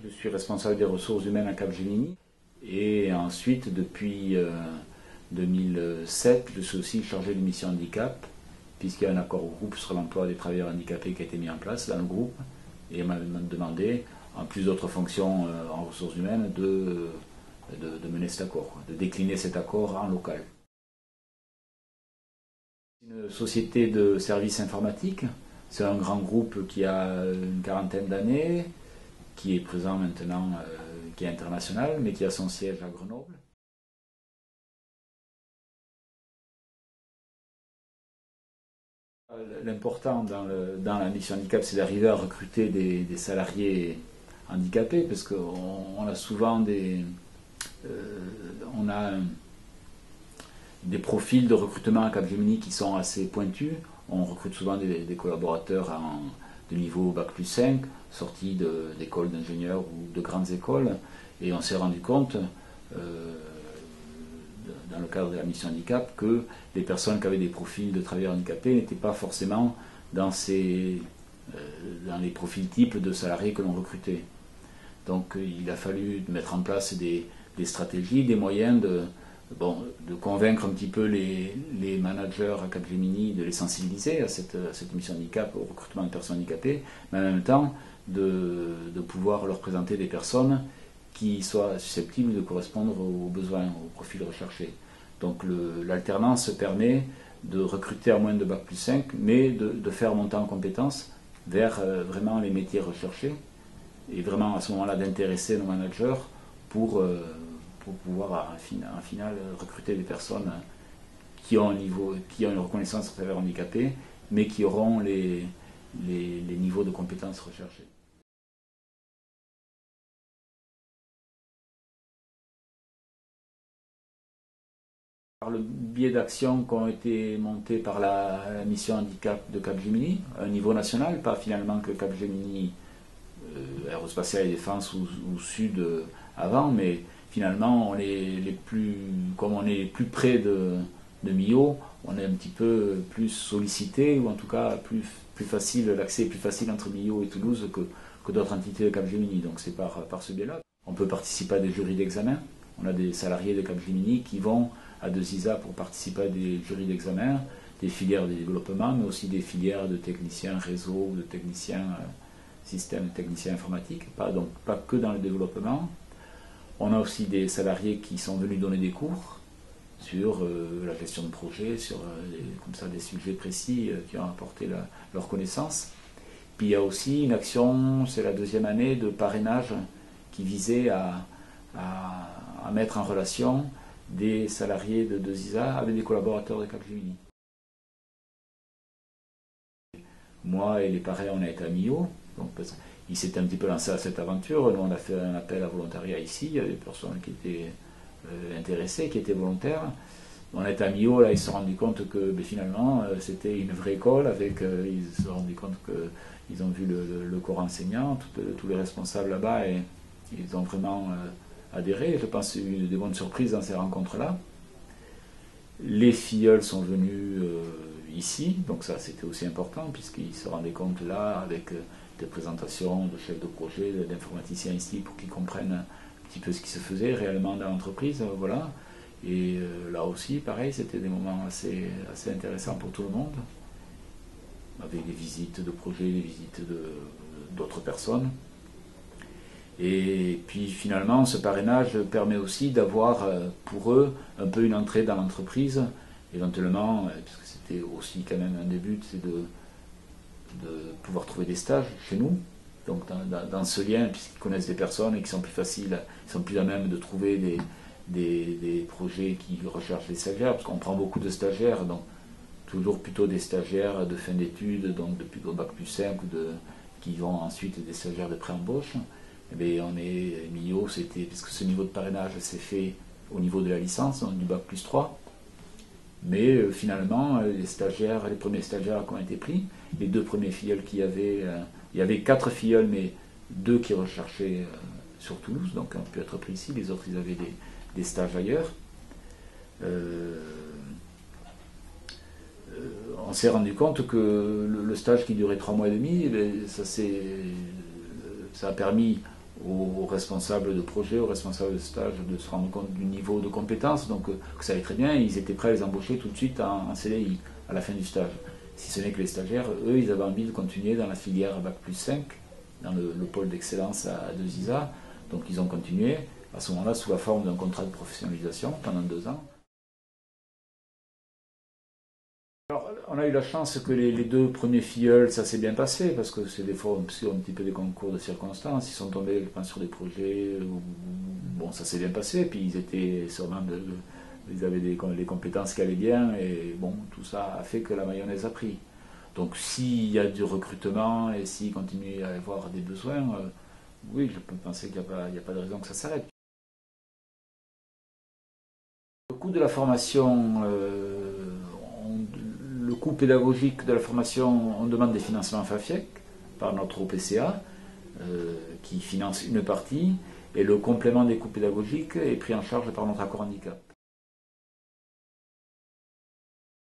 Je suis responsable des ressources humaines à Capgemini et ensuite depuis 2007 je suis aussi chargé de mission handicap puisqu'il y a un accord au groupe sur l'emploi des travailleurs handicapés qui a été mis en place dans le groupe et m'a demandé en plus d'autres fonctions en ressources humaines de mener cet accord, de décliner cet accord en local. Une société de services informatiques, c'est un grand groupe qui a une quarantaine d'années, qui est présent maintenant, qui est international, mais qui a son siège à Grenoble. L'important dans la mission handicap, c'est d'arriver à recruter des salariés handicapés, parce qu'on a souvent on a des profils de recrutement à Capgemini qui sont assez pointus. On recrute souvent des collaborateurs de niveau Bac+5, sortis d'écoles d'ingénieurs ou de grandes écoles. Et on s'est rendu compte, dans le cadre de la mission handicap, que les personnes qui avaient des profils de travailleurs handicapés n'étaient pas forcément dans les profils types de salariés que l'on recrutait. Donc il a fallu mettre en place des stratégies, des moyens de convaincre un petit peu les managers à Capgemini, de les sensibiliser à cette mission handicap, au recrutement de personnes handicapées, mais en même temps de pouvoir leur présenter des personnes qui soient susceptibles de correspondre aux besoins, aux profils recherchés. Donc l'alternance permet de recruter à moins de Bac+5, mais de faire monter en compétences vers vraiment les métiers recherchés, et vraiment à ce moment-là d'intéresser nos managers pour pouvoir en final recruter des personnes qui ont une reconnaissance de travailleurs handicapés, mais qui auront les niveaux de compétences recherchés. Par le biais d'actions qui ont été montées par la mission handicap de Capgemini, à un niveau national, pas finalement que Capgemini Aérospatiale et Défense ou Sud avant, mais finalement, comme on est les plus près de Millau, on est un petit peu plus sollicité, ou en tout cas plus facile, l'accès est plus facile entre Millau et Toulouse que d'autres entités de Capgemini. Donc c'est par ce biais-là. On peut participer à des jurys d'examen. On a des salariés de Capgemini qui vont à ISA pour participer à des jurys d'examen, des filières de développement, mais aussi des filières de techniciens réseau, de techniciens système, de techniciens informatiques, donc pas que dans le développement. On a aussi des salariés qui sont venus donner des cours sur la gestion de projet, sur comme ça, des sujets précis qui ont apporté leur connaissance. Puis il y a aussi une action, c'est la deuxième année, de parrainage qui visait à mettre en relation des salariés de ISA avec des collaborateurs de Capgemini. Moi et les parrains, on a été à Millau. Donc, il s'était un petit peu lancé à cette aventure. Nous, on a fait un appel à volontariat ici. Il y avait des personnes qui étaient intéressées, qui étaient volontaires. On est à Millau, là, ils se sont rendus compte que finalement, c'était une vraie école. Ils se sont rendus compte qu'ils ont vu le corps enseignant, tous les responsables là-bas, et ils ont vraiment adhéré. Je pense qu'il y a eu des bonnes surprises dans ces rencontres-là. Les filleuls sont venus ici, donc ça c'était aussi important, puisqu'ils se rendaient compte là, avec des présentations de chefs de projet, d'informaticiens ici, pour qu'ils comprennent un petit peu ce qui se faisait réellement dans l'entreprise. Voilà. Et là aussi, pareil, c'était des moments assez intéressants pour tout le monde, avec des visites de projets, des visites d'autres personnes. Et puis finalement, ce parrainage permet aussi d'avoir pour eux un peu une entrée dans l'entreprise, éventuellement, puisque c'était aussi quand même un des buts, c'est de pouvoir trouver des stages chez nous. Donc dans ce lien, puisqu'ils connaissent des personnes et qui sont plus faciles, ils sont plus à même de trouver des projets qui recherchent des stagiaires, parce qu'on prend beaucoup de stagiaires, donc toujours plutôt des stagiaires de fin d'études, donc de plutôt Bac+5, qui vont ensuite des stagiaires de pré-embauche. Mais Millau, puisque ce niveau de parrainage s'est fait au niveau de la licence, donc du Bac+3. Mais finalement, les premiers stagiaires qui ont été pris, les deux premiers filleuls il y avait 4 filleuls, mais 2 qui recherchaient sur Toulouse, donc ont pu être pris ici, les autres ils avaient des stages ailleurs. On s'est rendu compte que le stage qui durait 3 mois et demi, ça a permis aux responsables de projet, aux responsables de stage de se rendre compte du niveau de compétence, donc que ça allait très bien, et ils étaient prêts à les embaucher tout de suite en CDI à la fin du stage. Si ce n'est que les stagiaires, eux, ils avaient envie de continuer dans la filière Bac+5, dans le pôle d'excellence de ZISA, donc ils ont continué, à ce moment-là, sous la forme d'un contrat de professionnalisation pendant 2 ans. Alors, on a eu la chance que les 2 premiers filleuls, ça s'est bien passé, parce que c'est des fois un petit peu des concours de circonstances. Ils sont tombés, je pense, sur des projets où, bon, ça s'est bien passé, puis ils étaient sûrement, ils avaient les compétences qui allaient bien, et bon, tout ça a fait que la mayonnaise a pris. Donc, s'il y a du recrutement et s'il continue à y avoir des besoins, oui, je peux penser qu'il n'y a pas de raison que ça s'arrête. Le coût de la formation, le coût pédagogique de la formation, on demande des financements FAFIEC par notre OPCA, qui finance une partie, et le complément des coûts pédagogiques est pris en charge par notre accord handicap.